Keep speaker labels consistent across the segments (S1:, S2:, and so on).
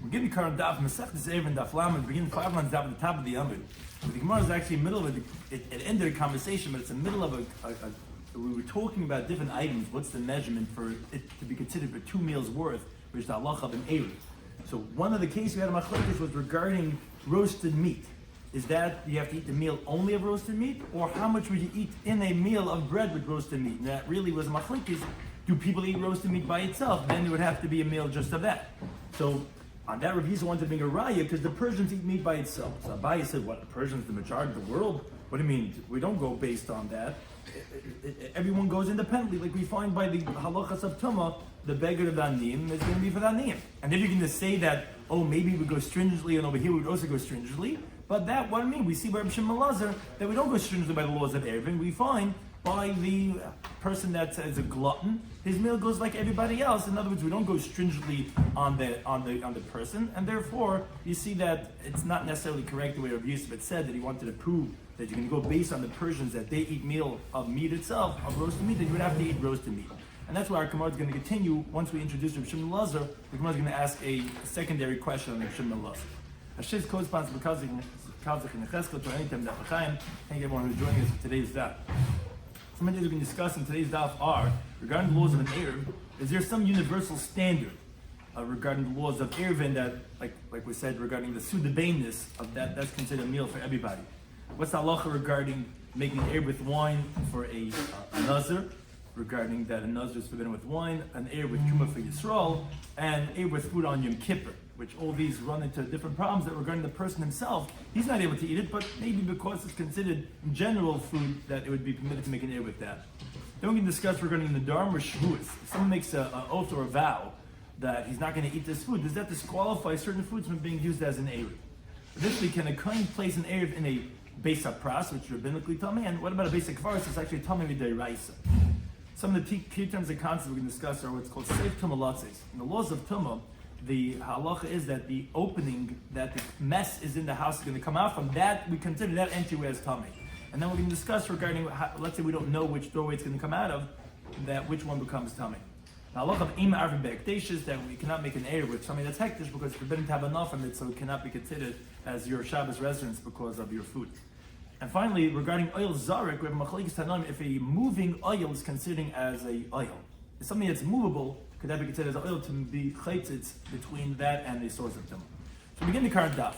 S1: Give me current Daf, Masechtas Eruvin Daf Lamed, beginning 5 lines down at the top of the Amud. The Gemara is actually in the middle of it ended a conversation, but it's in the middle of we were talking about different items. What's the measurement for it to be considered for 2 meals worth, which is the halacha of an Eruv. So one of the cases we had in Machlokes was regarding roasted meat. Is that you have to eat the meal only of roasted meat, or how much would you eat in a meal of bread with roasted meat? And that really was a Machlokes. Do people eat roasted meat by itself? Then there would have to be a meal just of that. So on that, Rabbi Yisrael wanted to bring a raya because the Persians eat meat by itself. So Abaye said, what, the Persians, the majority of the world? What do you mean? We don't go based on that. Everyone goes independently, like we find by the halachas of Tumah, the beggar of the Aniyim is going to be for the Aniyim. And if you're going to say that, oh, maybe we go stringently, and over here we would also go stringently, but that, what I mean, we see by Rabbi Shloimy Schwartzberg that we don't go stringently by the laws of Eruvin. We find by the person that says a glutton, his meal goes like everybody else. In other words, we don't go stringently on the person, and therefore you see that it's not necessarily correct the way Rabbi Yosef had said that he wanted to prove that you can go based on the Persians that they eat meal of meat itself, of roasted meat, that you would have to eat roasted meat. And that's why our Gemara is going to continue. Once we introduce Rabbi Shloimy Schwartzberg, the Gemara is going to ask a secondary question on Rabbi Shloimy Schwartzberg. Hashish corresponds to Kazakh in Cheskel to anytime Daf Chaim. Thank you everyone who's joining us for today's Daf. Some of the things we can discuss in today's Daf are, regarding the laws of an Eruv, is there some universal standard regarding the laws of Eruvin that, like we said, regarding the sudabainess of that's considered a meal for everybody? What's the halacha regarding making an Eruv with wine for a nazir, regarding that a nazir is forbidden with wine, an Eruv with truma for Yisrael, and Eruv with food on Yom Kippur, which all these run into different problems that regarding the person himself, he's not able to eat it, but maybe because it's considered general food that it would be permitted to make an Eruv with that. Then we can discuss regarding the Dharm or Shavuos. If someone makes an oath or a vow that he's not going to eat this food, does that disqualify certain foods from being used as an Eruv? Additionally, can a kohen place an Eruv in a Beis HaPras, which is rabbinically tummy, and what about a Beis HaKvaros? It's actually tummy mid'oraisa. Some of the key terms and concepts we can discuss are what's called safe tumah latzes. In the laws of tumah, the halacha is that the opening that the mess is in the house is going to come out from, that we consider that entryway as tummy. And then we can discuss regarding, let's say we don't know which doorway it's going to come out of, that which one becomes tummy. The halacha of ima arvin be'ekdesh is that we cannot make an Eruv with something that's hektish because it's forbidden to have enough of it, so it cannot be considered as your Shabbos residence because of your food. And finally, regarding oil zarek, we have machlokes tanoim if a moving oil is considered as a oil. If something that's movable, could that be considered as an oil to be chaytzitz between that and the source of tumah? So we begin the current daf.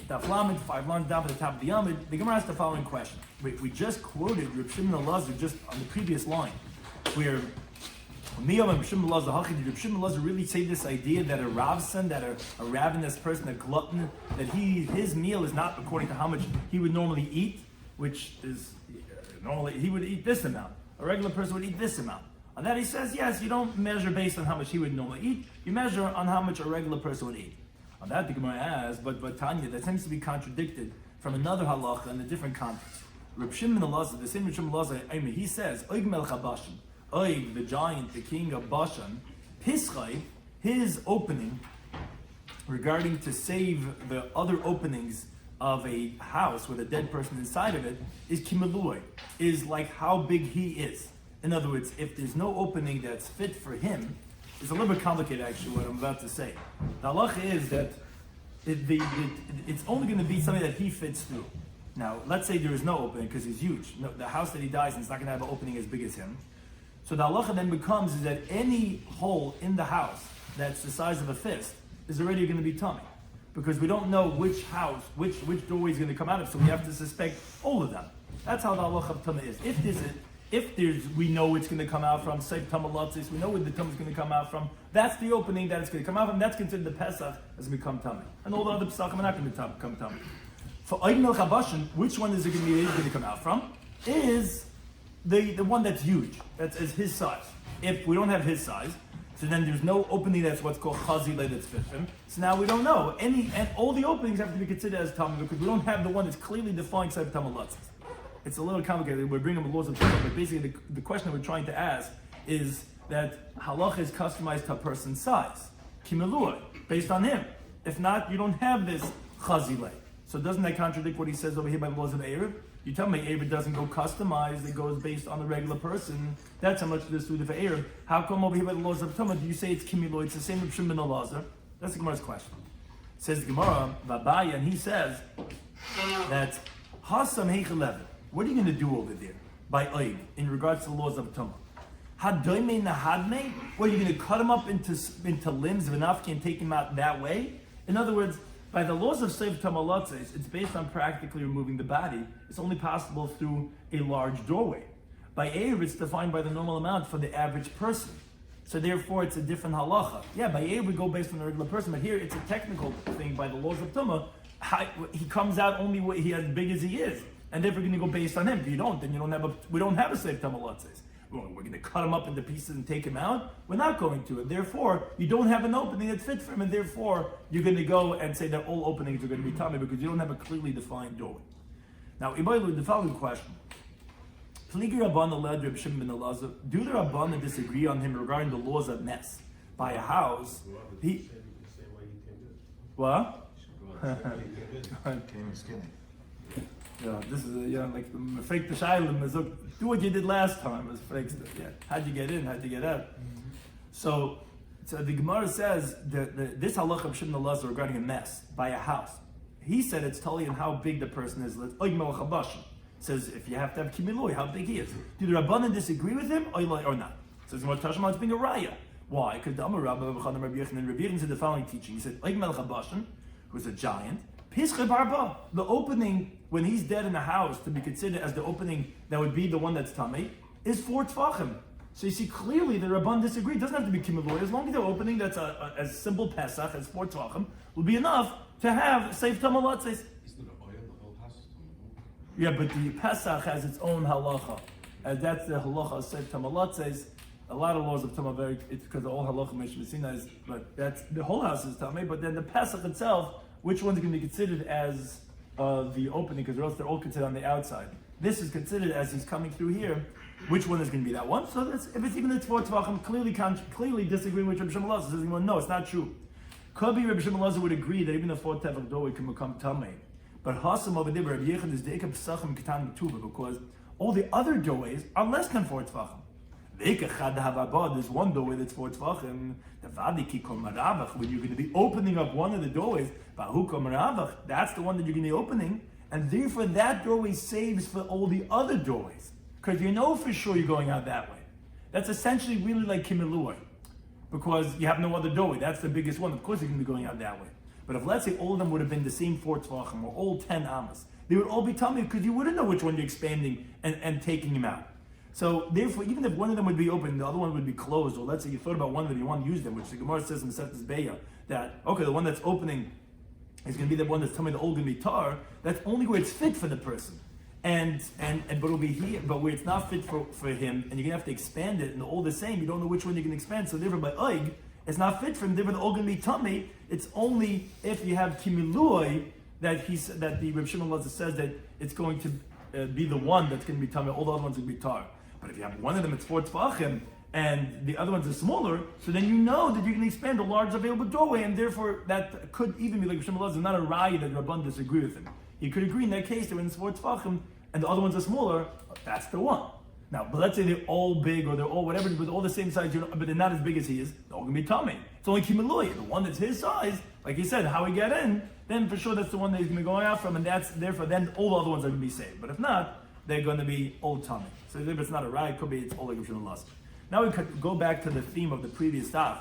S1: Daf Lamed, 5 lines down at the top of the Amud. The Gemara asks the following question. We just quoted Rabbi Shloimy Schwartzberg just on the previous line, where Miyam and Rabbi Shloimy Schwartzberg, did Rabbi Shloimy Schwartzberg really say this idea that a ravson, that a ravenous person, a glutton, that his meal is not according to how much he would normally eat, which is normally he would eat this amount. A regular person would eat this amount. On that he says, yes, you don't measure based on how much he would normally eat, you measure on how much a regular person would eat. On that the Gemara asks, but Tanya, that seems to be contradicted from another halacha in a different context. Rabbi Shloimy Schwartzberg, the same Rabbi Shloimy Schwartzberg, he says, Oig Melech HaBashan, Oig, the giant, the king of Bashan, Pischai, his opening, regarding to save the other openings of a house with a dead person inside of it, is kimalui, is like how big he is. In other words, if there's no opening that's fit for him, it's a little bit complicated actually what I'm about to say. The halacha is that it's only going to be something that he fits through. Now, let's say there is no opening because he's huge. No, the house that he dies in is not going to have an opening as big as him. So the halacha then becomes is that any hole in the house that's the size of a fist is already going to be tummy. Because we don't know which house, which doorway is going to come out of, so we have to suspect all of them. That's how the halacha of tumah is. If we know it's going to come out from, say tumah latzis, we know where the tumah is going to come out from, that's the opening that it's going to come out from, that's considered the Pesach as become tummy. And all the other Pesachim are not going to become tummy. For Oig Melech HaBashan, which one is it going to come out from? Is the one that's huge, that's his size. If we don't have his size, so then there's no opening that's what's called chazile that's fit him. So now we don't know. And all the openings have to be considered as tummy because we don't have the one that's clearly defined except tumah latzis. It's a little complicated. We're bringing the laws of tumah, but basically the question that we're trying to ask is that halacha is customized to a person's size, kimelua, based on him. If not, you don't have this chazile. So doesn't that contradict what he says over here by the laws of Eruv? You tell me Eruv doesn't go customized, it goes based on the regular person. That's how much it is suited for Eruv. How come over here by the laws of tumah do you say it's kimelua? It's the same with Shimon Elazar. That's the Gemara's question. Says the Gemara, Babaya, and he says that Hasam Heichelev. What are you going to do over there by Oig in regards to the laws of Tumah? Hadoime Nahadme? What are you going to cut him up into limbs of an Afki and take him out that way? In other words, by the laws of Seif Tamalotzes, it's based on practically removing the body. It's only possible through a large doorway. By Erev, it's defined by the normal amount for the average person. So therefore, it's a different halacha. Yeah, by Erev, we go based on the regular person, but here it's a technical thing by the laws of Tumah. He comes out only what he as big as he is, and therefore we're going to go based on him. If you don't, then we don't have a Seif Tamalotzes. We're going to cut him up into pieces and take him out. We're not going to. And therefore, you don't have an opening that fits for him, and therefore, you're going to go and say that all openings are going to be tummy because you don't have a clearly defined doorway. Now, the following question. Do the Rabbanan disagree on him regarding the laws of mess? By a house, what? Yeah, this is like the fake the shaylim. Do what you did last time. Yeah, how'd you get in? How'd you get out? So the Gemara says that this halacha of Shimon Elazar regarding a mess by a house. He said it's totally in how big the person is. Says if you have to have kimiloi, how big he is. Do the Rabbanan disagree with him or not? Says Gemara Tashma, it's being a raya. Why? Because the Amar Rabbi Yochanan said the following teaching. He said Oig Melech HaBashan, who's a giant. The opening when he's dead in the house to be considered as the opening that would be the one that's tummy is 4 tfachim. So you see clearly the Rabban disagreed. It doesn't have to be kimiloi. As long as the opening that's as simple Pesach as 4 tfachim will be enough to have safe tamalatzes.
S2: Isn't it oil the whole house?
S1: Yeah, but the Pesach has its own halacha. And that's the halacha of safe tamalatzes. A lot of laws of Tumah very it's because the whole halacha Meshvasina is, but that's the whole house is tummy. But then the Pesach itself, which one's going to be considered as the opening, because else they're all considered on the outside. This is considered as he's coming through here. Which one is going to be that one? So that's, if it's even the 4 tvachim, clearly disagreeing with Rabbi Shloimy Schwartzberg. Says, no, it's not true. Could be Rabbi Shloimy Schwartzberg would agree that even the 4 tvach doorway can become tamei. But Hasam over there, Rabbi Yechon is the Ekab Pesachim Ketan Tuba, because all the other doorways are less than 4 tvachim. There's one doorway that's 4 tvachim. When you're going to be opening up one of the doorways, that's the one that you're going to be opening, and therefore that doorway saves for all the other doorways, because you know for sure you're going out that way. That's essentially really like kimilui, because you have no other doorway. That's the biggest one. Of course you're going to be going out that way. But if let's say all of them would have been the same 4 tvachim, or all 10 amas, they would all be tummy, because you wouldn't know which one you're expanding and taking them out. So therefore, even if one of them would be open, the other one would be closed, or let's say you thought about one of them, you want to use them, which the Gemara says in Masechtas Beya, that, okay, the one that's opening is going to be the one that's telling me the old going to be tar, that's only where it's fit for the person. But it'll be here, but where it's not fit for him, and you're going to have to expand it, and they're all the same, you don't know which one you can expand, so therefore by Oig, it's not fit for him, therefore they're all going to be tummy. It's only if you have kimilui that the Reb Shimon Elazar says that it's going to be the one that's going to be tummy, all the other ones will be tar. But if you have one of them, it's 4 tvachim, and the other ones are smaller, so then you know that you can expand a large available doorway, and therefore that could even be like Shimon Elazar, not a raya that Rabban disagree with him. He could agree in that case that when it's 4 tvachim, and the other ones are smaller, that's the one. Now, but let's say they're all big, or they're all whatever, but all the same size, but they're not as big as he is, they're all going to be tummy. It's only kimilui. The one that's his size, like he said, how we get in, then for sure that's the one that he's going to be going out from, and that's therefore then all the other ones are going to be saved. But if not, they're going to be all tummy. So if it's not a raya, it could be it's all like Reb Shimon Elazar. Now we could go back to the theme of the previous daf,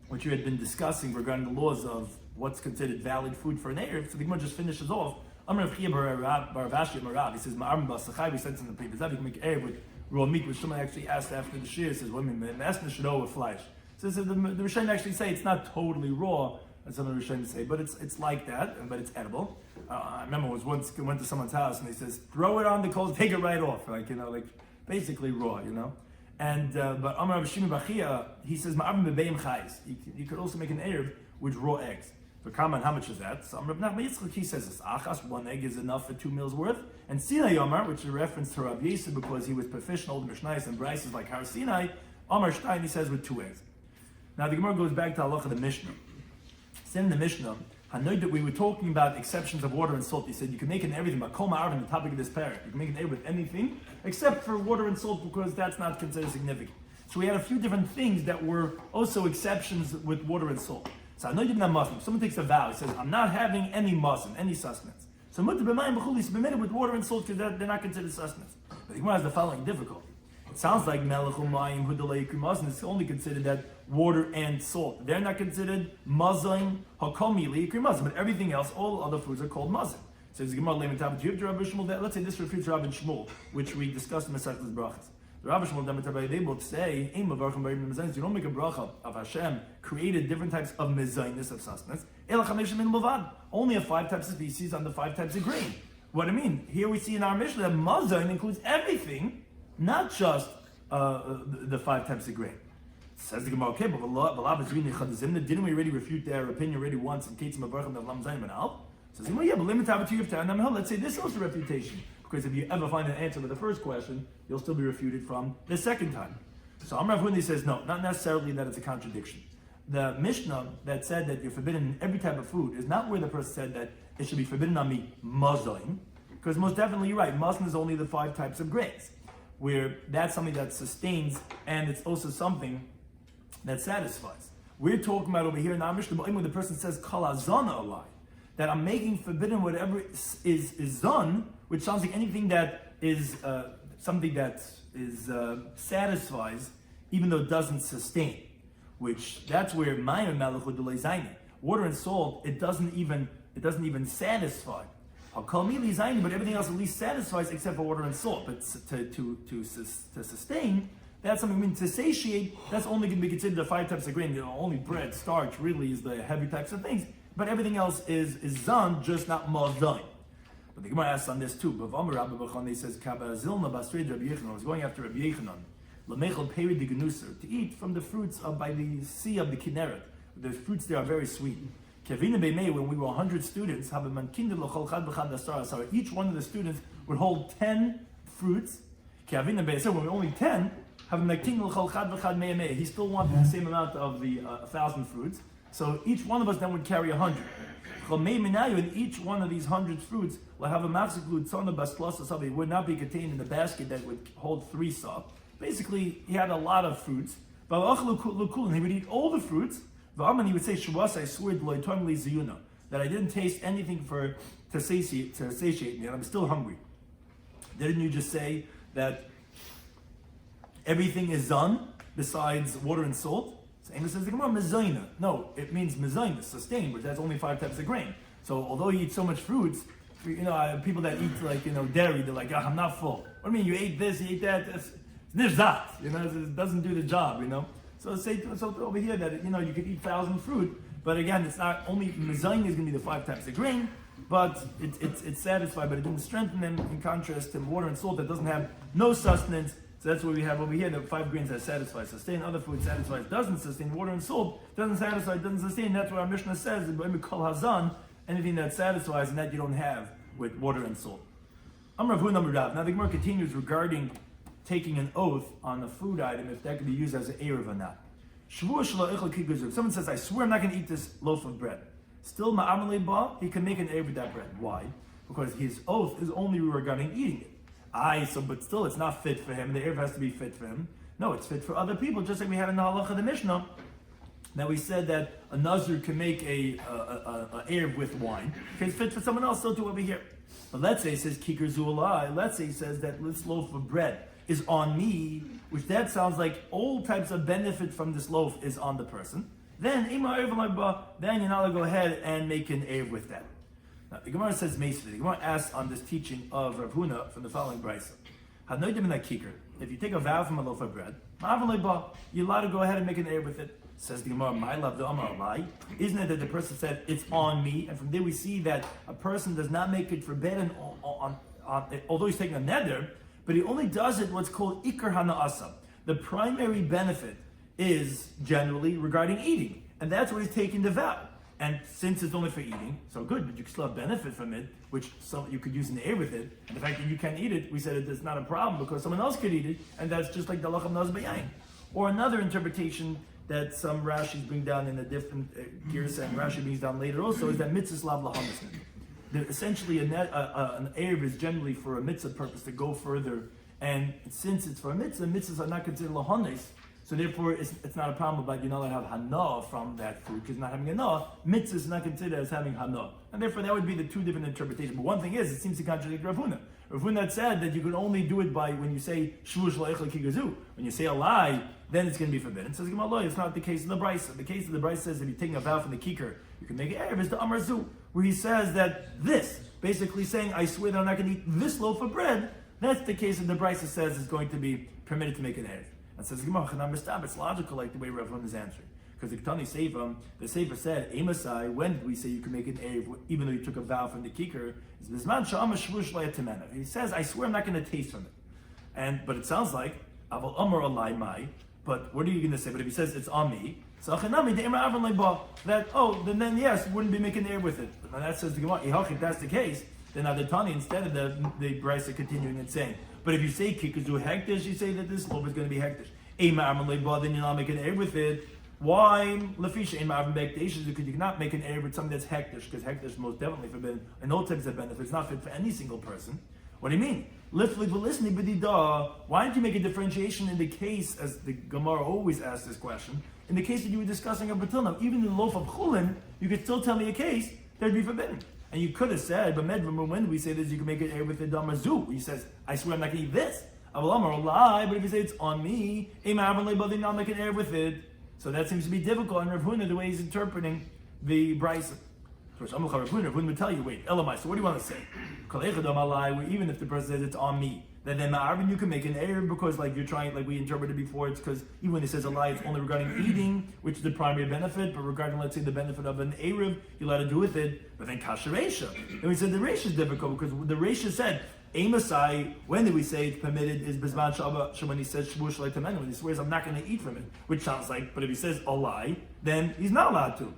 S1: which you had been discussing regarding the laws of what's considered valid food for an Erev. So the Gemara just finishes off. Amar Rav Chia bar Vashi Marav. He says, "Ma'arm b'asachai." We said in the previous daf, you can make Erev with raw meat, which someone actually asked after the shiur. Says, "Women, master should know with flesh." So the Rishonim actually say it's not totally raw, as some of the Rishonim say, but it's like that, but it's edible. I remember I went to someone's house and he says, "Throw it on the coals, take it right off," like basically raw, And but Amar Rav Shimi Bachia, he says, "Ma'arm bebeim chayis." You could also make an Erev with raw eggs. For Kaman, how much is that? So Amar Rav Yitzchak, he says, "Achas, 1 egg is enough for 2 meals worth." And Sinai Yomar, which is a reference to Rabbi Yisrael because he was professional with Mishnayos and Braisos like Har Sinai. Amar Shtein, he says, with 2 eggs. Now the Gemara goes back to halacha the Mishnah. It's in the Mishnah. I know that we were talking about exceptions of water and salt. He said you can make it in everything, but kol ma'arvin, the topic of this parak, you can make an Erev with anything except for water and salt because that's not considered significant. So we had a few different things that were also exceptions with water and salt. So I know you're not Muslim. Someone takes a vow. He says, I'm not having any Muslim, any sustenance. So mutter b'mayim b'chuli, submitted with water and salt because they're not considered sustenance. But the Gemara has the following difficulty. It sounds like melech u'mayim hudalei krimasin. It's only considered that water and salt. They're not considered mazayin hakomi leikrimazin, but everything else, all other foods are called mazin. So the Gemara layman tab. Do you have Rabbi Shmuel? Let's say this refutes Rabbi Shmuel, which we discussed in Masechtas Brachas. The Rabbi Shmuel they both say, you don't make a bracha of Hashem created different types of mezainis of sustenance. Only of 5 types of species on the 5 types of grain. What I mean, here we see in our Mishnah that mazain includes everything, not just the 5 types of grain. Says the Gemara, okay, but didn't we already refute their opinion already once in Ketzim Avarchim of Lam Zayin Ben Al? Says the Gemara, yeah, but limit to let's say this is also refutation. Because if you ever find an answer to the first question, you'll still be refuted from the second time. So Amar Avuni says, no, not necessarily that it's a contradiction. The Mishnah that said that you're forbidden in every type of food is not where the person said that it should be forbidden on me mazain, because most definitely you're right, mazain is only the 5 types of grains, where that's something that sustains and it's also something that satisfies. We're talking about over here in our Mishnah, when the person says kal hazana alai, that I'm making forbidden whatever is zon, which sounds like anything that is something that is satisfies, even though it doesn't sustain. Which that's where mayim melechud lezaini, water and salt, it doesn't even satisfy. I'll call me lezaini, but everything else at least satisfies except for water and salt. But to sustain, that's something. I mean, to satiate, that's only going to be considered the 5 types of grain. Only bread, starch, really is the heavy types of things. But everything else is zon, just not mazain. But the Gemara asks on this too. But Amar Rabbi Bechani says, Kaba Zilna Basrei Rabbi Yechanan. I was going after Rabbi Yechanan. Lamechel Peri de Genuser, to eat from the fruits by the sea of the Kinneret. The fruits there are very sweet. Kevina Beimei, when we were 100 students, each one of the students would hold 10 fruits. Kevina Beimei, so when we were only 10, he still wanted the same amount of the 1,000 fruits. So each one of us then would carry 100. And each one of these 100 fruits will have a mafsik. It would not be contained in the basket that would hold 3 saw. Basically, he had a lot of fruits. And he would eat all the fruits. And he would say, I swear that I didn't taste anything to satiate me, and I'm still hungry. Didn't you just say that everything is zon besides water and salt? Amos says the Gemara mezayna. No, it means mezayna, sustained, but that's only 5 types of grain. So although you eat so much fruits, people that eat dairy, they're like, I'm not full. What do you mean you ate this, you ate that? It's nifzat, it doesn't do the job, So say over here that you could eat 1,000 fruit, but again, it's not only mezayna is going to be the 5 types of grain, but it's satisfied, but it didn't strengthen them in contrast to water and salt that doesn't have no sustenance. So that's what we have over here, the 5 grains that satisfy, sustain. Other food satisfies, doesn't sustain. Water and salt doesn't satisfy, doesn't sustain. That's what our Mishnah says, kol hazan, anything that satisfies, and that you don't have with water and salt. Now the Gemara continues regarding taking an oath on a food item, if that could be used as an eruv or not. Someone says, I swear I'm not going to eat this loaf of bread. Still, he can make an eruv with that bread. Why? Because his oath is only regarding eating it. But still, it's not fit for him. The eruv has to be fit for him. No, it's fit for other people, just like we have in the halacha of the Mishnah. That we said that a nazir can make a eruv with wine. If it's fit for someone else, so too over here. But let's say it says kikar zu'alai. Let's say it says that this loaf of bread is on me, which that sounds like all types of benefit from this loaf is on the person. Then you're not going to go ahead and make an eruv with that. Now, the Gemara says Meisvah. The Gemara asks on this teaching of Rav Huna from the following brisa. If you take a vow from a loaf of bread, you're allowed to go ahead and make an eruv with it. Says the Gemara, my love, the Amar Lai. Isn't it that the person said it's on me? And from there we see that a person does not make it forbidden although he's taking a neder, but he only does it what's called ikar hana'asa. The primary benefit is generally regarding eating, and that's what he's taking the vow. And since it's only for eating, so good, but you can still have benefit from it, which you could use in the air with it. And the fact that you can't eat it, we said it's not a problem because someone else could eat it, and that's just like the lacham naz b'yayin. Or another interpretation that some Rashis bring down in a different girsa, and Rashi brings down later also, is that mitzvah lav lahamis. Essentially, an eruv is generally for a mitzvah purpose to go further, and since it's for a mitzvah, mitzvahs are not considered lahanis. So therefore, it's not a problem about you're not allowed to have hana from that food because not having hana, mitzvah is not considered as having hana. And therefore, that would be the two different interpretations. But one thing is, it seems to contradict Rav Huna. Rav Huna said that you can only do it by when you say shvush lo'echel kigazu. When you say a lie, then it's going to be forbidden. Says Gemara, it's not the case of the Brisa. The case of the Brisa says if you're taking a vow from the kikar, you can make it erev. It's the Amar Zu, where he says that this, basically saying, I swear that I'm not going to eat this loaf of bread, that's the case of the Brisa says is going to be permitted to make an erev. And says Gemara, it's logical like the way Rav Huna is answering. Because the Ketani Sefer, the Sefer said, Emasai, when did we say you can make an erev even though you took a vow from the kikar? He says, I swear I'm not going to taste from it. But it sounds like, Aval Amar Alai Mai, but what are you going to say? But if he says it's on me, so that, then yes, you wouldn't be making air with it. And that says the Gemara, if that's the case, then Adatani, instead of the Brisa continuing and saying, but if you say kikazu hektish, you say that this loaf is going to be hektish. Then you're not making air with it. Why? Because you cannot make an air with something that's hektish, because hektish is most definitely forbidden, and all types of benefits. It's not fit for any single person. What do you mean? Why didn't you make a differentiation in the case, as the Gemara always asks this question, in the case that you were discussing up until now, even in the loaf of chulin, you could still tell me a case that would be forbidden. And you could have said, but when we say this, you can make it air with the damazu. He says, I swear I'm not going to eat this. But if you say it's on me, I'm not making air with it. So that seems to be difficult. And Rav Huna, the way he's interpreting the Brisa. First, Rav Huna would tell you, wait, Elamai, so what do you want to say? Even if the person says it's on me, then you can make an error because like you're trying, like we interpreted before, it's because even when it says a lie, it's only regarding eating, which is the primary benefit, but regarding, let's say, the benefit of an Eruv, you're allowed to do with it, but then Kasha Reisha. And we said the Reisha is difficult because the Reisha said, Amasai, when did we say it's permitted, is Bizman Shabbat, when he says Shvush Lai Tamen, when he swears I'm not going to eat from it, which sounds like, but if he says a lie, then he's not allowed to.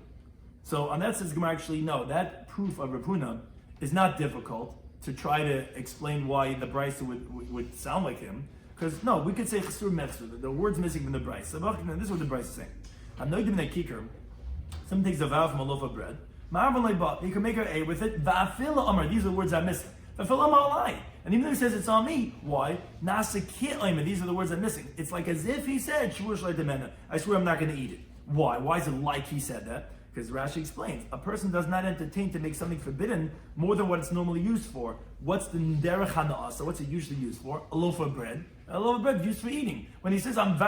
S1: So on that sense, Gemara actually, no, that proof of Rav Huna is not difficult to try to explain why the Brisa would sound like him. Because, no, we could say Chesur Mechsur, the word's missing from the Brisa. This is what the Brisa is saying. Hanoidim Nekikar, someone takes a vow from a loaf of bread, you can make an A with it, Va'afila Amar, these are the words I'm missing. Va'afila Amar Alai. And even though he says it's on me, why? Nasikit Oima, these are the words I'm missing. It's like as if he said, Shvush Lai Temena, I swear I'm not going to eat it. Why? Why is it like he said that? Because Rashi explains, a person does not entertain to make something forbidden more than what it's normally used for. What's the derech hana'ah? So what's it usually used for? A loaf of bread. A loaf of bread used for eating. When he says, I'm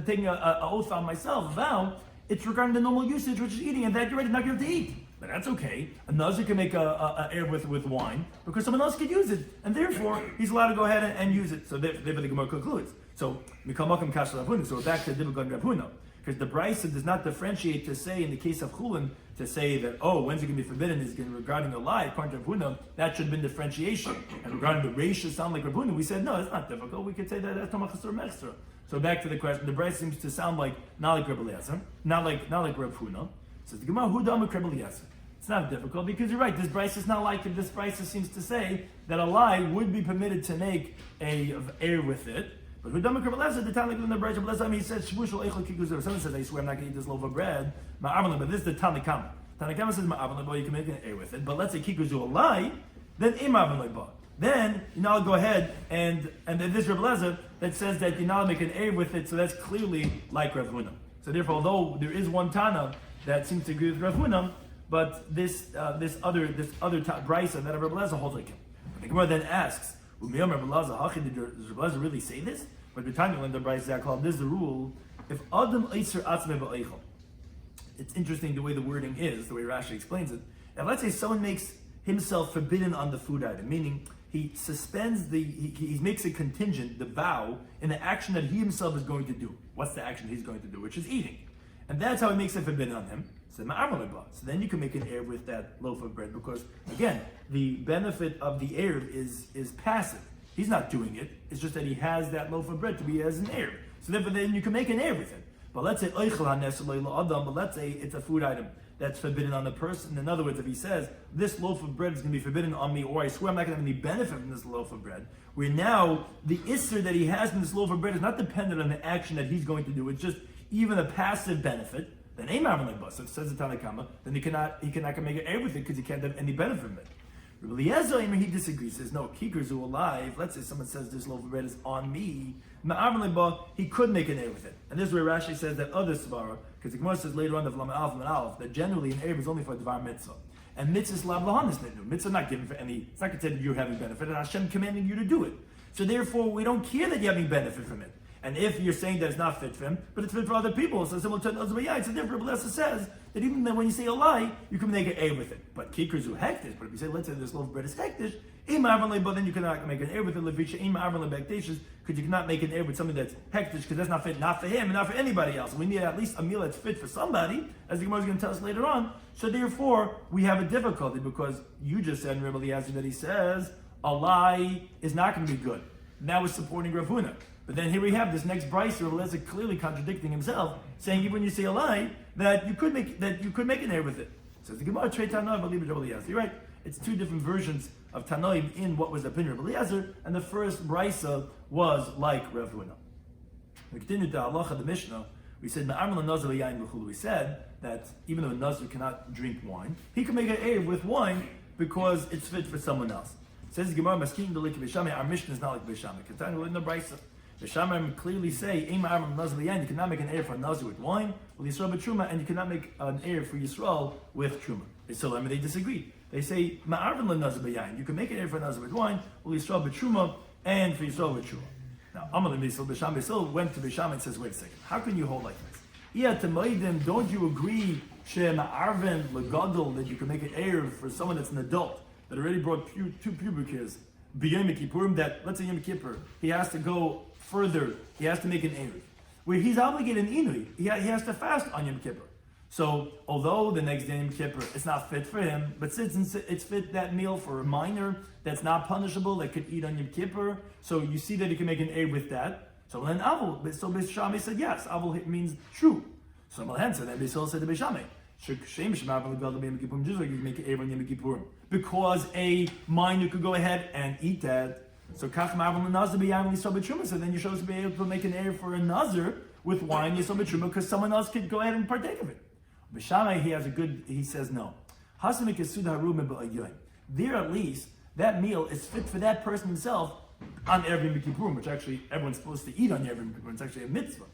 S1: taking an oath on myself, a vow, it's regarding the normal usage, which is eating, and that you're ready not going to eat. But that's okay. A nazir can make a air with wine, because someone else could use it, and therefore, he's allowed to go ahead and use it. So therefore the Gemara concludes. So, Mikal Makam Kash Rav Huna. So we're back to Dibuk Rav Huna. Because the Brisa does not differentiate to say, in the case of Chulin, to say that, when's it going to be forbidden is regarding a lie, according to Rav Huna, that should have been differentiation. And regarding the Reisha sound like Rav Huna, we said, no, it's not difficult. We could say that that's Tamach Chesur Mechsur. So back to the question, the Brisa seems to sound like, not like Rabbi Eliezer, not like Rav Huna. Says the Gemara, Hu Dama Rabbi Eliezer. It's not difficult, because you're right, this Brisa is not like it. This Brisa seems to say that a lie would be permitted to make a air with it. But who dama Eliezer, the Tanakh in the Brisa, but he says, Shvushal Eichel Kikuzur. Someone says, I swear I'm not going to eat this loaf of bread. But this is the Tanakh. Tanakh says, you can make an air with it. But let's say Kikuzur a lie, then then I'll go ahead and then this Rabbi Eliezer that says that you now make an air with it, so that's clearly like Rav Huna. So therefore, although there is one Tana that seems to agree with Rav Huna, but this other Brisa that Rabbi Eliezer holds like him. The Gemara then asks, did Rabbi Eliezer really say this? But the time in the Brisa called this is the rule. If Adam Eiser Atzmei Ba'eichel, it's interesting the way the wording is, the way Rashi explains it. If let's say someone makes himself forbidden on the food item, meaning he suspends he makes a contingent, the vow, in the action that he himself is going to do. What's the action he's going to do? Which is eating. And that's how he makes it forbidden on him. So then you can make an Eruv with that loaf of bread, because again, the benefit of the Eruv is passive. He's not doing it. It's just that he has that loaf of bread to be as an Eruv. So therefore then you can make an Eruv with it. But let's say but let's say it's a food item that's forbidden on the person. In other words, if he says, this loaf of bread is going to be forbidden on me, or I swear I'm not going to have any benefit from this loaf of bread, where now the Isser that he has in this loaf of bread is not dependent on the action that he's going to do. It's just even a passive benefit. Then Eimar like bus. If it says the Tanakama, then he cannot make an air with it because he can't have any benefit from it. Rabbi Eliezer, he disagrees. Says no, kikers who alive. Let's say someone says this loaf of bread is on me. He could make an air with it, and this is where Rashi says that other svara, because the Gemara says later on the V'lam Alf and Alf that generally an air is only for dvar mitzvah, and mitzvah is lav lahanis nidnu. Mitzvah not given for any. It's not considered you're having benefit, and Hashem commanding you to do it. So therefore, we don't care that you're having benefit from it. And if you're saying that it's not fit for him, but it's fit for other people, so similar to Nazarbayah, it's a different. Rabbi says that even when you say a lie, you can make an A with it. But kikers who hektish, but if you say, let's say this loaf of bread is hektish, but then you cannot make an A with it. Because you cannot make an A with something that's hektish, because that's not fit, not for him and not for anybody else. We need at least a meal that's fit for somebody, as the Gemara is going to tell us later on. So therefore, we have a difficulty because you just said in Rabbi Eliezer that he says a lie is not going to be good. Now we're supporting Rav Huna. But then here we have this next brisa, Rabbi Eliezer clearly contradicting himself, saying even when you say a lie, that you could make an error with it. Says the Gemara, Trei Tanoim, believe it, Rabbi Eliezer. You're right. It's two different versions of Tanoim in what was the opinion of Rabbi Eliezer, and the first brisa was like Rav Huna. We continued the halacha, the Mishnah. We said we said that even though a nazir cannot drink wine, he can make an error with wine because it's fit for someone else. Says the Gemara, Maskin the Bishame. Our Mishnah is not like Bishame. Continue in the brisa. The Shammai clearly say, you cannot make an air for a Nazir with wine, with Yisrael with Truma, and you cannot make an air for Yisrael with Truma. So they disagree. They say, you can make an air for a Nazir with wine, with Yisrael with Truma, and for Yisrael with Truma. Now, Amalim Bisham went to Bisham and says, wait a second, how can you hold like this? Don't you agree, that you can make an air for someone that's an adult, that already brought two pubic hairs, that, let's say Yom Kippur, he has to go further, he has to make an Eruv, where he's obligated in Inui, he has to fast on Yom Kippur. So, although the next day Yom Kippur, it's not fit for him, but since it's fit that meal for a minor that's not punishable, that could eat on Yom Kippur, so you see that he can make an Eruv with that. So then Avul, so Beis Shammai said yes, Avul means true. So Malhan said, and Beis Hillel said to Beis Shammai, because a minor could go ahead and eat that. So then you're supposed to be able to make an air for a nazir with wine because someone else could go ahead and partake of it. B'Shamai, he says no. There at least, that meal is fit for that person himself on Eruvin Kippurim, which actually everyone's supposed to eat on Eruvin Kippurim. It's actually a mitzvah.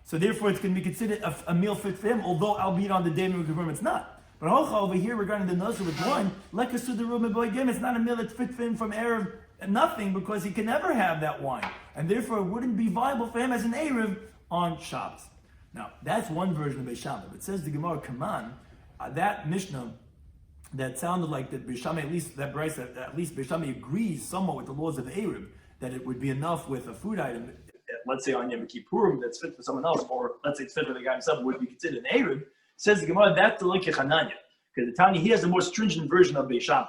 S1: So therefore it's going to be considered a meal fit for him, although albeit on the day of Eruvin Kippurim it's not. But over here regarding the nazir with wine, it's not a meal that's fit for him from Erev nothing, because he can never have that wine, and therefore it wouldn't be viable for him as an Erev on Shabbos. Now, that's one version of Beis Shammai, but says the Gemara, come on, that Mishnah, that sounded like that Beis Shammai, at least that Bryce, at least Beis Shammai agrees somewhat with the laws of Erev, that it would be enough with a food item, let's say on Yom Kippurim, that's fit for someone else, or let's say it's fit for the guy himself, would be considered an Erev. Says the Gemara, that's the like Hananya, because the Tanya, he has a more stringent version of Beis Shammai.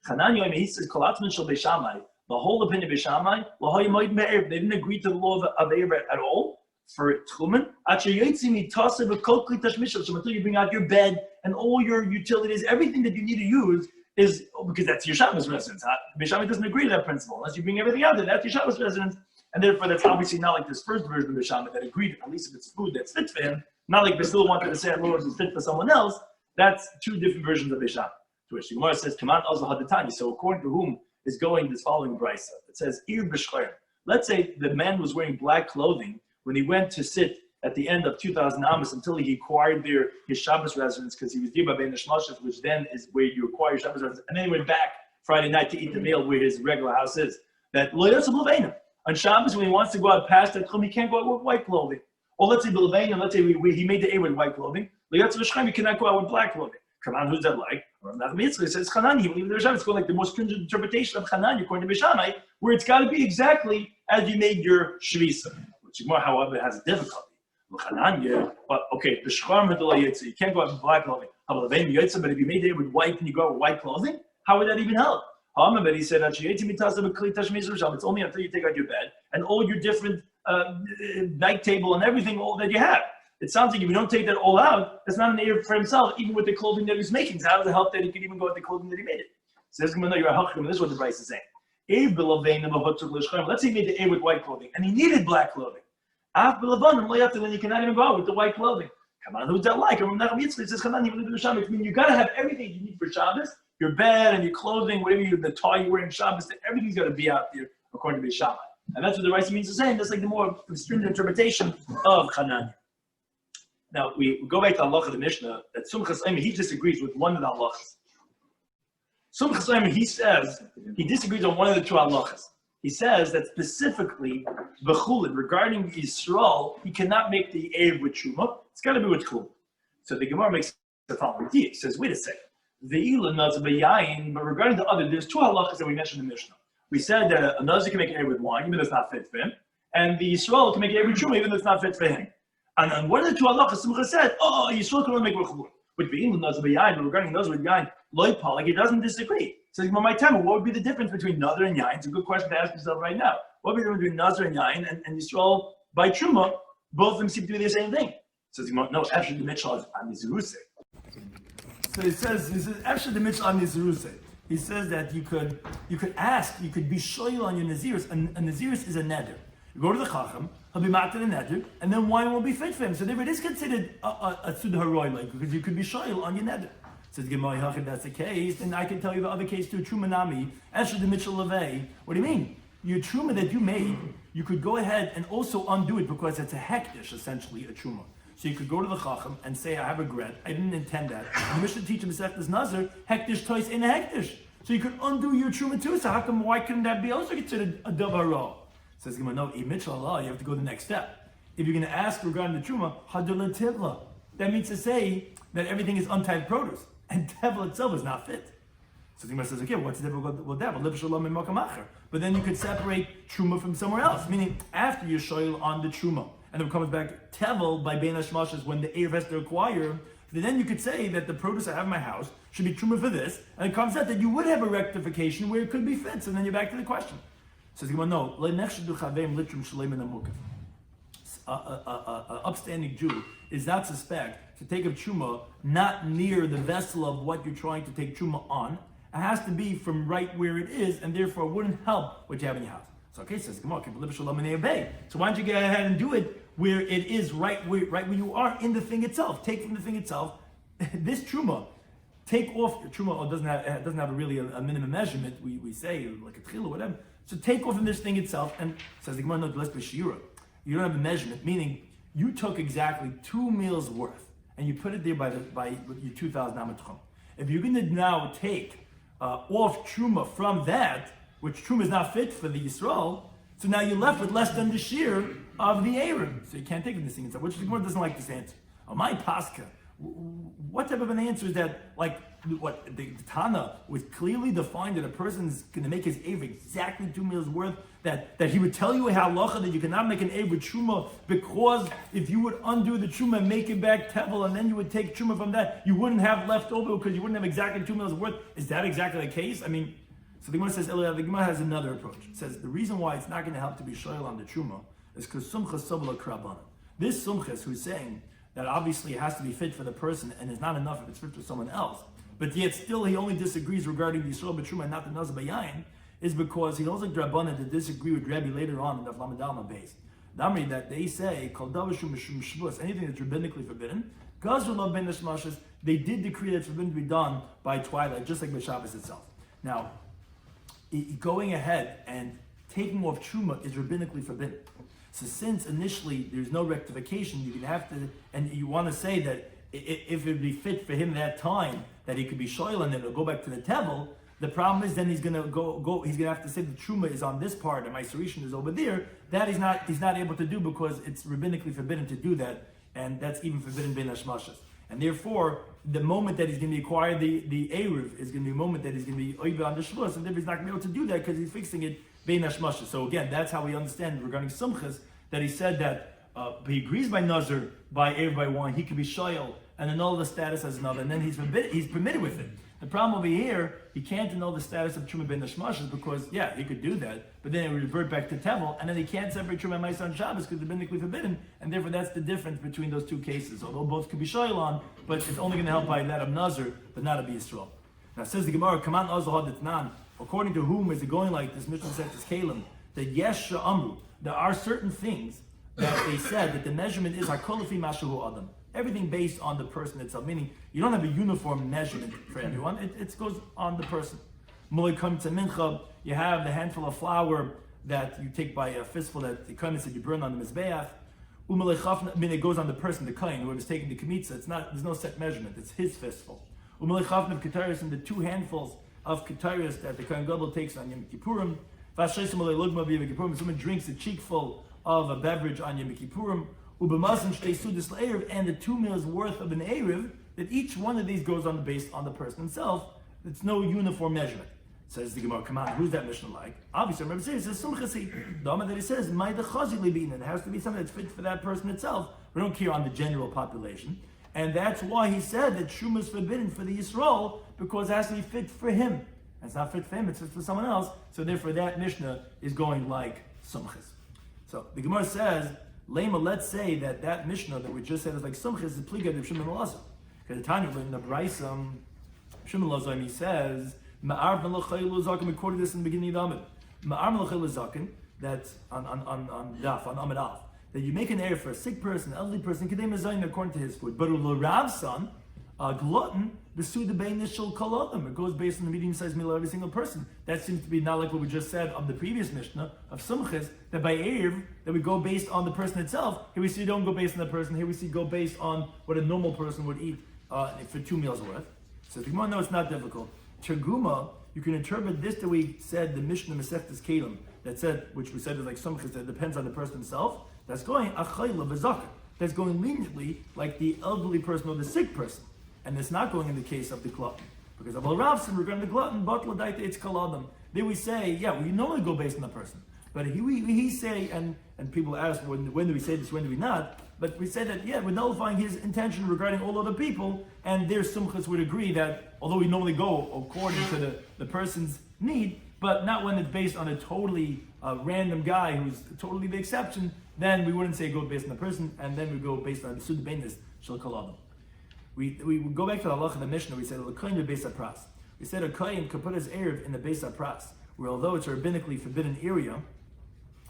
S1: Hananya, he says, Kolatman shel Beis Shammai, the whole opinion of Beis Shammai, they didn't agree to the law of Erev at all for Tchumen. Until you bring out your bed and all your utilities, everything that you need to use is, because that's your Shabbos residence. Beis Shammai doesn't agree to that principle. Unless you bring everything out there, that's your Shabbos residence. And therefore, that's obviously not like this first version of Beis Shammai that agreed, at least if it's food that's fit for him, not like they still wanted to say, Lord, is fit for someone else. That's two different versions of Beis Shammai. To which the Gemara says, so according to whom is going this following brisa. It says, let's say the man was wearing black clothing when he went to sit at the end of 2000 Amos until he acquired his Shabbos residence, because he was Diba Ben Nishmashes, which then is where you acquire your Shabbos residence, and then he went back Friday night to eat the meal where his regular house is. That on Shabbos, when he wants to go out past that he can't go out with white clothing. Or let's say he made the A with white clothing. He cannot go out with black clothing. Come on, who's that like? It says Chanani. He believes it's called like the most stringent interpretation of Chanani according to Beis Shammai, where it's got to be exactly as you made your shvisa. Which however, has a difficulty. But okay, the shchar you can't go out with black clothing. But if you made it with white and you go out with white clothing, how would that even help? But he said it's only until you take out your bed and all your different night table and everything all that you have. It sounds like if you don't take that all out, that's not an Erev for himself, even with the clothing that he's making. So how does it help that he can even go with the clothing that he made it? Says, no, you're a hachim. This is what the Bryce is saying. Let's say he made the A with white clothing, and he needed black clothing. Then you cannot even go out with the white clothing. Come on, who's that like? It says, you got to have everything you need for Shabbos your bed and your clothing, whatever the tie you're wearing Shabbos, everything's got to be out there according to the Shabbat. And that's what the Rashi means to say. That's like the more stringent interpretation of Hananya. Now, we go back to Allah of the Mishnah, that Sumchas Ayim, he disagrees with one of the halachas. Sumchas Ayim, he says, he disagrees on one of the two halachas. He says that specifically, B'chulin, regarding Yisrael, he cannot make the Erev with Truma. It's got to be with Chulin. So the Gemara makes the following deal. It says, wait a second. Ve'ila nazar b'yayin, but regarding the other, there's two halachas that we mentioned in the Mishnah. We said that a nazar can make an Erev with wine, even though it's not fit for him, and the Yisrael can make an Erev with Truma, even though it's not fit for him. And one of the two halachas, Simcha said, Yisrael can only make with Chulin. With ve'ila nazar b'yayin, but regarding nazar with yayin, loipal, like he doesn't disagree. So my time, what would be the difference between Nazar and Yain? It's a good question to ask yourself right now. What would be the difference between Nazar and Yain and Yisrael by Truma? Both of them seem to be the same thing. So no, actually the Mitchell is on Niziruse. So he says, actually the Mitchell on Niziruse. He says that you could ask, you could be shoyl on your Naziris. A Naziris is a neder. You go to the Chacham, he'll be matter the neder, and then wine will be fit for him. So therefore it is considered a Sud Haroy, like, because you could be shoyl on your neder. Says Gemara, if that's the case, then I can tell you the other case too. Truma Nami, Esher the Mitchell Levei. What do you mean? Your truma that you made, you could go ahead and also undo it because it's a hektish, essentially a truma. So you could go to the Chacham and say, I have regret, I didn't intend that. And the Mishnah teaches Masechtas Nazar, hektish tois in a hektish. So you could undo your truma too. So why couldn't that be also considered a davar ra? Says Gemara, no, Mitchell Allah, you have to go the next step. If you're going to ask regarding the truma, hadul tivla. That means to say that everything is untied produce. And devil itself is not fit. So the Gemara says, okay, what's the devil with devil? But then you could separate truma from somewhere else, meaning after you shoyl on the truma, and then it comes back tevel by bein hashmashas when the Erev has to acquire. Then you could say that the produce I have in my house should be truma for this, and it comes out that you would have a rectification where it could be fit. So then you're back to the question. So the Gemara, no, an upstanding Jew is not suspect to take a truma not near the vessel of what you're trying to take truma on. It has to be from right where it is, and therefore it wouldn't help what you have in your house. So okay, says come on, so why don't you go ahead and do it where it is right where you are in the thing itself. Take from the thing itself. This truma, take off your truma. It doesn't have a minimum measurement. We say like a tchil or whatever. So take off from this thing itself, and says the Gemara, no, let's be shiur. You don't have a measurement, meaning you took exactly 2 meals worth and you put it there by your 2,000 amatchum. If you're going to now take off truma from that, which truma is not fit for the Yisrael, so now you're left with less than the shiur of the Eruvin. So you can't take this thing inside, which the Gemara doesn't like this answer. My pascha, what type of an answer is that? Like what the Tana would clearly define that a person's going to make his Erev exactly 2 meals worth. That he would tell you a halacha that you cannot make an Erev with truma because if you would undo the truma and make it back tevel and then you would take truma from that, you wouldn't have left over because you wouldn't have exactly 2 meals worth. Is that exactly the case? I mean, so the Gemara says, the Gemara has another approach. It says the reason why it's not going to help to be shoyl on the truma is because sumchas sabla krabana. This sumchas who's saying that obviously it has to be fit for the person and is not enough if it's fit for someone else, but yet still he only disagrees regarding the Yisrael b'truma and not the nazar b'yayin, is because he holds like Drabanan to disagree with Rabbi later on in the Lamadalma base. Damri that they say kol davashum mishum shvus, anything that's rabbinically forbidden, gazul ben neshmashas, they did decree that it's forbidden to be done by twilight, just like Shabbos itself. Now, going ahead and taking off truma is rabbinically forbidden. So since initially there's no rectification, you can have to, and you want to say that if it would be fit for him that time, that he could be shoyl and then it'll go back to the tevel. The problem is then he's gonna he's gonna have to say the truma is on this part and my sarishan is over there. That he's not able to do because it's rabbinically forbidden to do that, and that's even forbidden bein hashmashas. And therefore, the moment that he's going to acquire the Eruv is going to be a moment that he's going to be oiva on the shvus, and therefore he's not going to be able to do that because he's fixing it bein hashmashas. So again, that's how we understand regarding sumchas that he said that he agrees by nazar, by Eruv, by wine, he can be shoyl and annul the status as another, and then he's permitted with it. The problem over here, he can't annul the status of Truma ben Nashmashas because, yeah, he could do that, but then it would revert back to Tevel, and then he can't separate Truma and Ma'aser on Shabbos because they're biblically forbidden, and therefore that's the difference between those two cases. Although both could be shoyl on, but it's only going to help by that of Nazar, but not of Yisrael. Now says the Gemara, Kaman Azahad Etnan, according to whom is it going like this? Mishnah says this Kalim, that Yesh Amru, there are certain things that they said that the measurement is Hakolafi Mashahu Adam. everything based on the person itself, meaning you don't have a uniform measurement for everyone. It goes on the person. Mulay come to mincha, you have the handful of flour that you take by a fistful that the kohen said you burn on the mizbeach. It goes on the person, the kohen, whoever's taking the kemitza. There's no set measurement. It's his fistful. Umalei chafna of ketayros, and the 2 handfuls of ketayros that the kohen gadol takes on Yom Kippurim. Someone drinks a cheekful of a beverage on Yom Kippurim. And the 2 meals worth of an eruv, that each one of these goes on based on the person himself. It's no uniform measurement. Says the Gemara, come on, who's that Mishnah like? Obviously, remember saying it says sumchasi. The Amar that it says, "My the chazi libin." It has to be something that's fit for that person itself. We don't care on the general population, and that's why he said that shuma is forbidden for the Yisrael, because it has to be fit for him. And it's not fit for him; it's fit for someone else. So therefore, that Mishnah is going like sumchas. So the Gemara says, "Lema." Let's say that Mishnah that we just said is like sumchas is pliga of Shimon Elazar. Because the Tanya in the Braysom, Shimon Elazar, he says. We quoted this in the beginning of the Amid. That's on Daf, on Amid Af. That you make an error for a sick person, an elderly person, according to his food. But Rav's son, a glutton, it goes based on the medium-sized meal of every single person. That seems to be not like what we just said of the previous Mishnah of Sumchis, that by Erev, that we go based on the person itself. Here we see don't go based on the person. Here we see go based on what a normal person would eat for 2 meals worth. So if you want to know, it's not difficult. Terguma, you can interpret this that we said, the Mishnah Masechtas Kalim, that said, which we said is like Sumchis, that depends on the person himself. That's going achayla v'zaka. That's going leniently like the elderly person or the sick person. And it's not going in the case of the glutton. Because of Ravsin, regarding the glutton, but l'daita it's kaladam. There we say, yeah, we normally go based on the person. But he say, and people ask, when do we say this, when do we not? But we say that, yeah, we're nullifying his intention regarding all other people, and their sumchas would agree that, although we normally go according to the person's need, but not when it's based on a totally random guy who's totally the exception, then we wouldn't say go based on the person, and then we go based on the sud beinis shel kol adam. We go back to the halach of the Mishnah. We said l'koyin beis pras. We said a koyin could put his erev in the beis pras, where although it's a rabbinically forbidden area,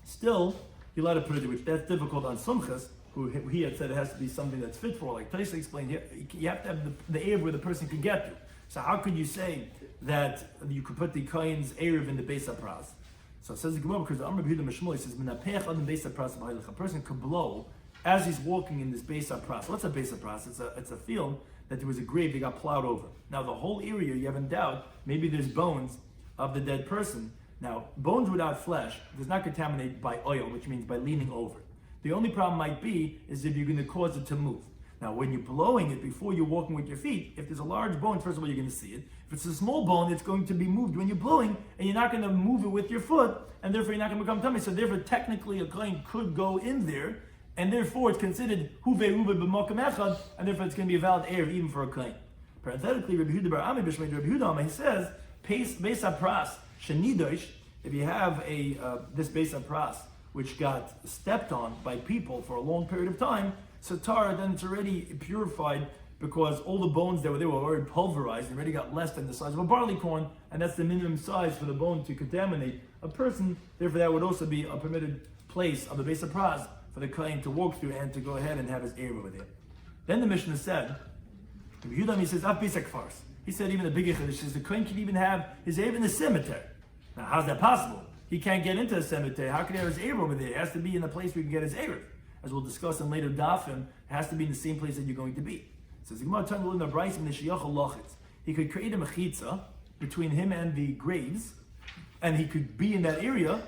S1: still you're allowed to put it, which that's difficult on sumchas, who he had said it has to be something that's fit for. Like Taisa explained, you have to have the erev where the person can get to. So how could you say that you could put the koyin's erev in the beis pras? So it says the Gemara, because the Amr B'Yehuda Mishmol says minapech on the beis pras b'haylach. A person could blow as he's walking in this beis pras. What's a beis pras? It's a field that there was a grave that got plowed over. Now the whole area, you haven't doubt, maybe there's bones of the dead person. Now bones without flesh does not contaminate by oil, which means by leaning over. The only problem might be is if you're going to cause it to move. Now, when you're blowing it before you're walking with your feet, if there's a large bone, first of all, you're going to see it. If it's a small bone, it's going to be moved when you're blowing, and you're not going to move it with your foot, and therefore you're not going to become tummy. So therefore, technically, a kohen could go in there, and therefore it's considered huve ruba b'mokem echad, and therefore it's going to be a valid erev even for a kohen. Parenthetically, Rabbi Yehuda bar Ami b'shmei Rabbi Yehuda, he says, beis pras shenidosh. If you have this beis pras which got stepped on by people for a long period of time, satar, then it's already purified because all the bones that were there were already pulverized and already got less than the size of a barley corn, and that's the minimum size for the bone to contaminate a person. Therefore, that would also be a permitted place of the beis pras for the kohen to walk through and to go ahead and have his erev over there. Then the Mishnah said, he says, he said even the bigger chiddush says the kohen can even have his erev in the cemetery. Now, how's that possible? He can't get into a cemetery. How can he have his erev over there? It has to be in the place where he can get his erev. As we'll discuss in later dafim, it has to be in the same place that you're going to be. So he could create a mechitza between him and the graves, and he could be in that area.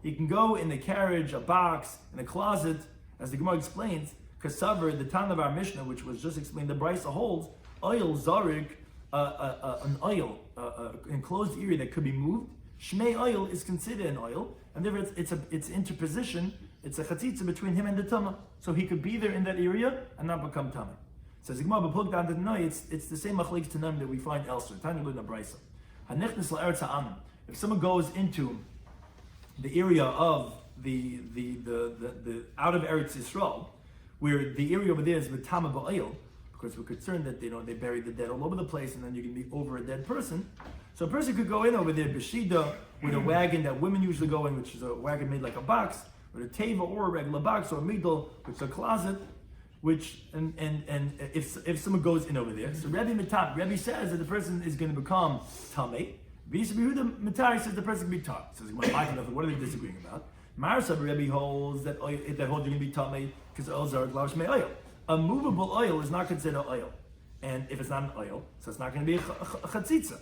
S1: He can go in the carriage, a box, in a closet, as the Gemara explains. Kasaver, the town of our Mishnah, which was just explained, the Brisa holds oil zarik, an oil, enclosed area that could be moved. Shmei oil is considered an oil, and therefore it's interposition. It's a chatzitza between him and the tama, so he could be there in that area and not become tama. Says Gemara, but plug down to no, it's the same machlekes tanam that we find elsewhere. Tanya Luna Brisa. Hanechnes la'eretz ha'am. If someone goes into the area of the out of Eretz Yisrael, where the area over there is v'tama ba'oil, because we're concerned that they bury the dead all over the place, and then you can be over a dead person. So a person could go in over there b'shida with a wagon that women usually go in, which is a wagon made like a box, with a teva or a regular box, or a migdal, which is a closet. which and if someone goes in over there, so Rebbe says that the person is going to become tamei. Yehuda Matari says the person can be tar. So what are they disagreeing about? Marasab Rebbe holds that if they hold you're going to be tamei because oil zarek lavish may oil. A movable oil is not considered oil, and if it's not an oil, so it's not going to be a chatzitza.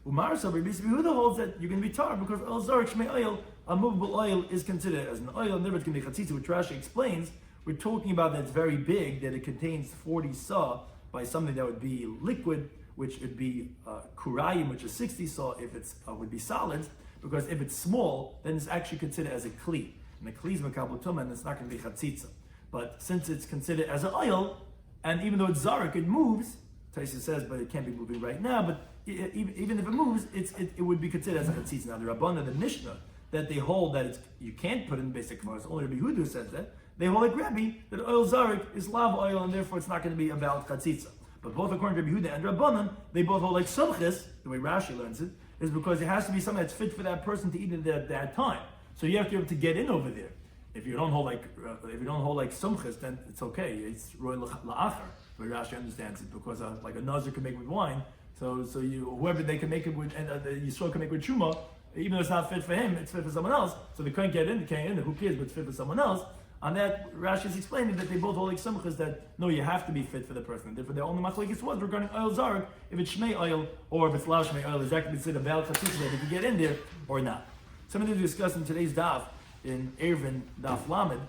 S1: Umarasab Rebbe Yehuda holds that you're going to be tar because oil zarek shmei oil. A movable oil is considered as an oil, and therefore it's going to be chatzitza, which Rashi explains. We're talking about that it's very big, that it contains 40 saw by something that would be liquid, which would be kurayim, which is 60 saw if it's would be solids, because if it's small, then it's actually considered as a kli. And the kli is makabel tumah, and it's not going to be chatzitza. But since it's considered as an oil, and even though it's zarek, it moves, Taisa says, but it can't be moving right now, but even if it moves, it would be considered as a chatzitza. Now the Rabbanah, the Mishnah, that they hold that you can't put in basic kvaros, only Rabbi Hudu says that, they hold like Rabbi that oil zarek is lav oil and therefore it's not going to be a valid chatzitza. But both according to Rabbi Huda and Rabbanan, they both hold like sumchis, the way Rashi learns it, is because it has to be something that's fit for that person to eat it at that time. So you have to be able to get in over there. If you don't hold like sumchis, then it's okay. It's roy la'achar, the way Rashi understands it, because like a nazir can make with wine. So whoever they can make it with, and Yisrael can make with truma, even though it's not fit for him, it's fit for someone else. So they can't get in, who cares, but it's fit for someone else. On that, Rashi is explaining that they both hold like sumchas that no, you have to be fit for the person. And therefore, the only machlokes was regarding oil zarek, if it's shmei oil or if it's lav shmei oil, is that considered a valid chatzitza that you can get in there or not? Something to discuss in today's daf in Eruvin Daf Lamed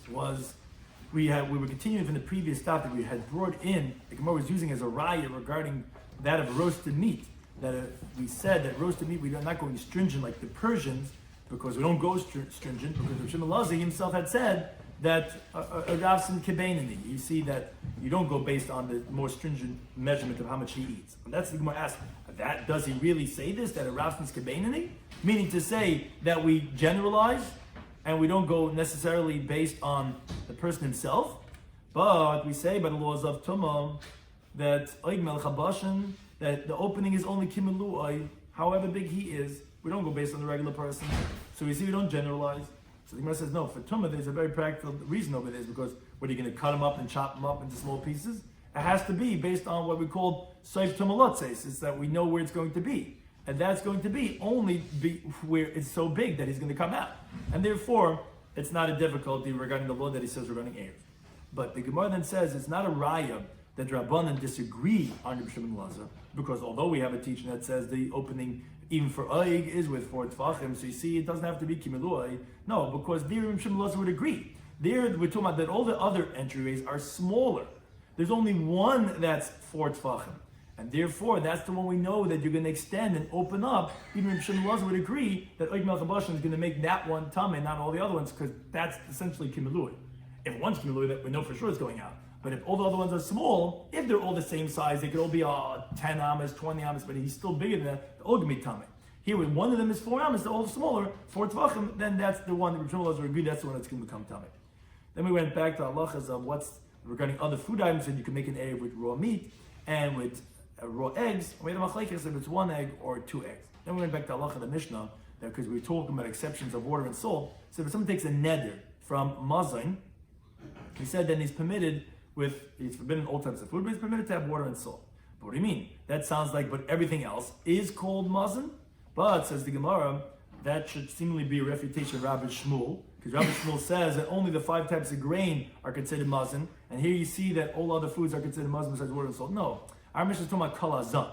S1: was we were continuing from the previous daf that we had brought in. The Gemara was using as a raya regarding that of roasted meat. That we said that roasted meat, we are not going stringent like the Persians, because we don't go stringent, because Rav Shimon Lazi himself had said that a Ravsin Kebenini, you see that you don't go based on the more stringent measurement of how much he eats. And that's the Gemara asks, that does he really say this, that a Ravsin's Kebenini? Meaning to say that we generalize and we don't go necessarily based on the person himself, but we say by the laws of Tumah that Oig Melech HaBashan, that the opening is only Kimelu'ai, however big he is. We don't go based on the regular person. So we see we don't generalize. So the Gemara says, no, for Tumah there's a very practical reason over there, is because what are you going to cut them up and chop them up into small pieces? It has to be based on what we call Seif Tumalotzes, is that we know where it's going to be. And that's going to be only where it's so big that he's going to come out. And therefore, it's not a difficulty regarding the law that he says regarding Erev. But the Gemara then says it's not a raya that Rabbanan disagree on Rabbi Shimon Lazar, because although we have a teaching that says the opening even for Oig is with 4 tfachim, so you see it doesn't have to be Kimeluai. No, because there Rabbi Shimon Lazar would agree. There we're talking about that all the other entryways are smaller. There's only one that's 4 tfachim. And therefore, that's the one we know that you're going to extend and open up. Even Rabbi Shimon Lazar would agree that Oig Melech HaBashan is going to make that one tamei, not all the other ones, because that's essentially Kimeluai. If one's Kimeluai, that we know for sure it's going out. But if all the other ones are small, if they're all the same size, they could all be 10 amas, 20 amas, but he's still bigger than that, they're all going to be tamei. Here, when one of them is 4 amas, they're all smaller, 4 tvachim, then that's the one that Rabbi Shimon Lazar agreed, that's the one that's going to become tamei. Then we went back to halachas of what's regarding other food items, and you can make an erev with raw meat and with raw eggs. We had a machlekes if it's 1 egg or 2 eggs. Then we went back to halacha the Mishnah, because we were talking about exceptions of water and salt. So if someone takes a neder from mazon, he said then he's forbidden all types of food, but he's permitted to have water and salt. But what do you mean? That sounds like, but everything else is called mazon? But, says the Gemara, that should seemingly be a refutation of Rabbi Shmuel, because Rabbi Shmuel says that only the 5 types of grain are considered mazon, and here you see that all other foods are considered mazon besides water and salt. No, our Mishnah is talking about kal hazan,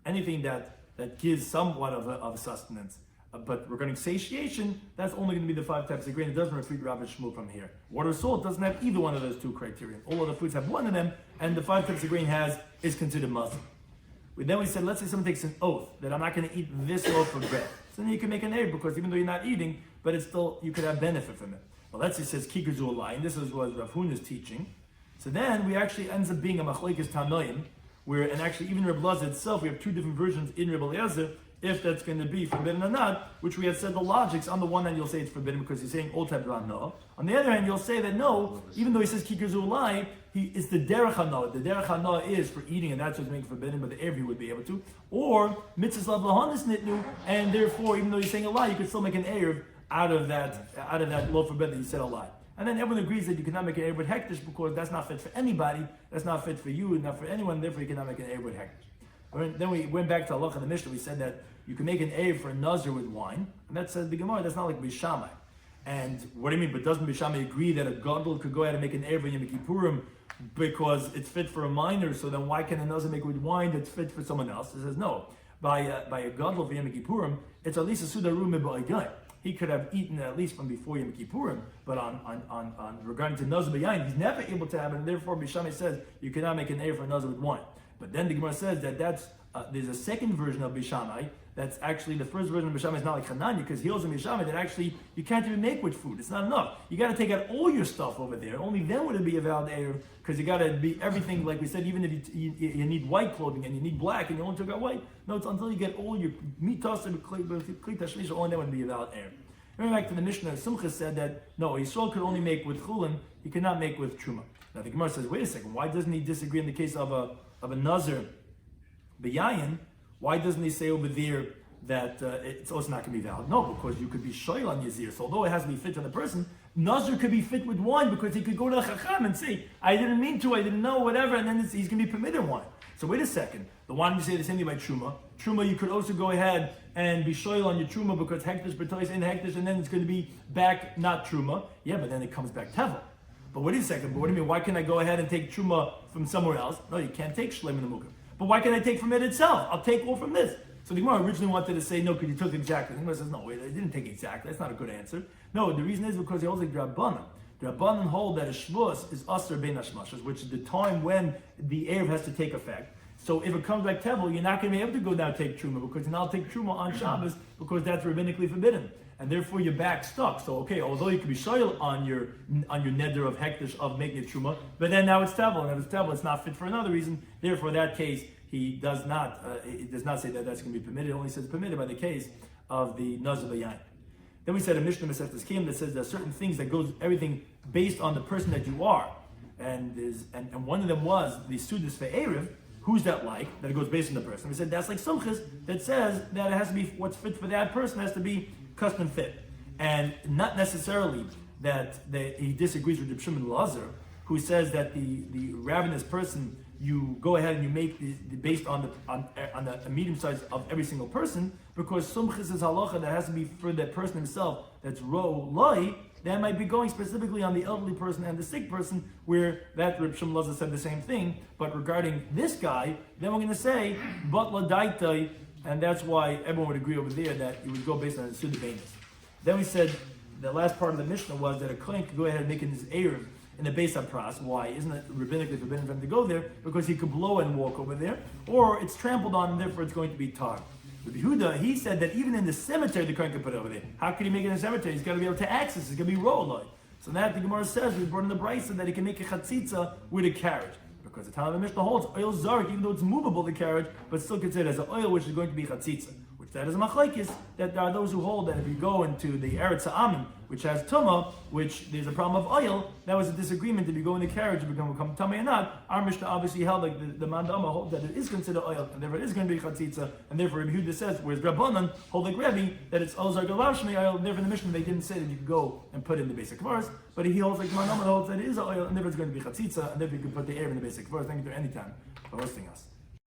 S1: anything that gives somewhat of a sustenance. But regarding satiation, that's only going to be the 5 types of grain. It doesn't refute Rabbi Shmuel from here. Water or salt doesn't have either one of those 2 criteria. All other foods have one of them, and the 5 types of grain is considered mazon. Then we said, let's say someone takes an oath that I'm not going to eat this loaf of bread. So then you can make an erev, because even though you're not eating, but it's still, you could have benefit from it. Well, let's say it says kikar zu alai, and this is what Rav Hun is teaching. So then we actually ends up being a machlekes tanoim, and actually even Reb Lazar itself, we have 2 different versions in Reb Eliezer, if that's going to be forbidden or not, which we had said the logics. On the one hand, you'll say it's forbidden because he's saying all types of no. On the other hand, you'll say that no, even though he says kikar zu alai, it's the derech hana. The derech hana is for eating, and that's what's making forbidden, but the erev would be able to. Or mitzvahs lav lahanis nitnu, and therefore, even though he's saying a lie, you could still make an erev out of that loaf of bread that you said a lie. And then everyone agrees that you cannot make an Erev with hektish because that's not fit for anybody, that's not fit for you, not for anyone, therefore you cannot make an Erev with hektish. Then we went back to halacha in the Mishnah, we said that you can make an Erev for a nazir with wine, and that says the Gemara, that's not like Bishamai. And what do you mean, but doesn't Bishamai agree that a gadol could go ahead and make an Erev in Yom Kippurim because it's fit for a minor, so then why can a nazir make it with wine that's fit for someone else? It says no. By a gadol for Yom Kippurim, it's at least a sudaru me'ba'agai. He could have eaten at least from before Yom Kippurim, but on regarding to nazir b'yayin, he's never able to have it, and therefore Bishamai says you cannot make an erev for a nazir with wine. But then the Gemara says that there's a second version of Bishamai. That's actually the first version of Bishamai is not like Hananya, because he holds in Bishamai that actually you can't even make with food. It's not enough. You got to take out all your stuff over there. Only then would it be a valid erev, because you got to be everything, like we said, even if you need white clothing and you need black and you only took out white. No, it's until you get all your mitos and klita shlish, only then would be a valid erev. Going back to the Mishnah, Sumcha said that no, Yisrael could only make with chulin, he cannot make with truma. Now the Gemara says, wait a second, why doesn't he disagree in the case of a nazir b'yayin? Why doesn't he say over there that it's also not going to be valid? No, because you could be shoyl on yazir. So although it has to be fit to the person, nazir could be fit with wine because he could go to the chacham and say, I didn't mean to, I didn't know, whatever, and then he's going to be permitted wine. So wait a second. Why don't you say the same thing about truma? Truma, you could also go ahead and be shoyl on your truma because hektish b'tois in hektish, and then it's going to be back not truma. Yeah, but then it comes back tevel. But wait a second. But what do you mean? Why can I go ahead and take truma from somewhere else? No, you can't take shleim in the mukah. But why can I take from it itself? I'll take all from this. So the Gemara originally wanted to say no, because you took exactly. The Gemara says no, wait, I didn't take exactly. That's not a good answer. No, the reason is because he holds like Rabbanan. The Rabbanan hold that a shvus is aser bein hashmashas, which is the time when the erev has to take effect. So if it comes back tevel, you're not going to be able to go down and take truma because you now take truma on Shabbos because that's rabbinically forbidden, and therefore you're back stuck. So okay, although you could be shoyl on your neder of hektish of making a truma, but then now it's tevel, and if it's tevel, it's not fit for another reason. Therefore, that case he does not say that that's going to be permitted. It only says permitted by the case of the nazir b'yayin. Then we said a Mishnah Masechtas Kiyum that says there are certain things that goes everything based on the person that you are, and one of them was the sudas for erev. Who's that like? That it goes based on the person. We said that's like Sumchis that says that it has to be what's fit for that person has to be custom fit, and not necessarily that he disagrees with Reb Shimon Lazar, who says that the ravenous person you go ahead and you make the based on the medium size of every single person, because Sumchis is halacha that has to be for that person himself. That's ro loi. That might be going specifically on the elderly person and the sick person, where that Reb Shimon Lazar said the same thing. But regarding this guy, then we're going to say but ladaitai, and that's why everyone would agree over there that it would go based on the sudabanis. Then we said the last part of the Mishnah was that a kohen could go ahead and make his erev in the Beis HaPras. Why? Isn't it rabbinically forbidden for him to go there? Because he could blow and walk over there, or it's trampled on and therefore it's going to be tar. With Yehuda, he said that even in the cemetery the kohen can put it over there. How can he make it in the cemetery? He's got to be able to access. It's going to be rolled. So that the Gemara says we brought in the brisa that he can make a chatzitza with a carriage, because the time of the Mishnah holds oil zarek, even though it's movable the carriage, but still considered as an oil which is going to be chatzitza. Which that is a machlekes, that there are those who hold that if you go into the Eretz Ha'amin, which has tumah, which there's a problem of oil, that was a disagreement if you go in the carriage, it become tumah or not. Our Mishnah obviously held like the Mandama holds that it is considered oil, and therefore it is going to be chatzitza, and therefore Rabbi Yehuda says, whereas Rabbanan hold like Rebbe, that it's oil zarek lavshmei oil, and therefore in the Mishnah they didn't say that you could go and put it in the basic verse, but he holds like Mandama holds that it is oil, and therefore it's going to be chatzitza, and therefore you can put the air in the basic verse. Thank you for any time for hosting us.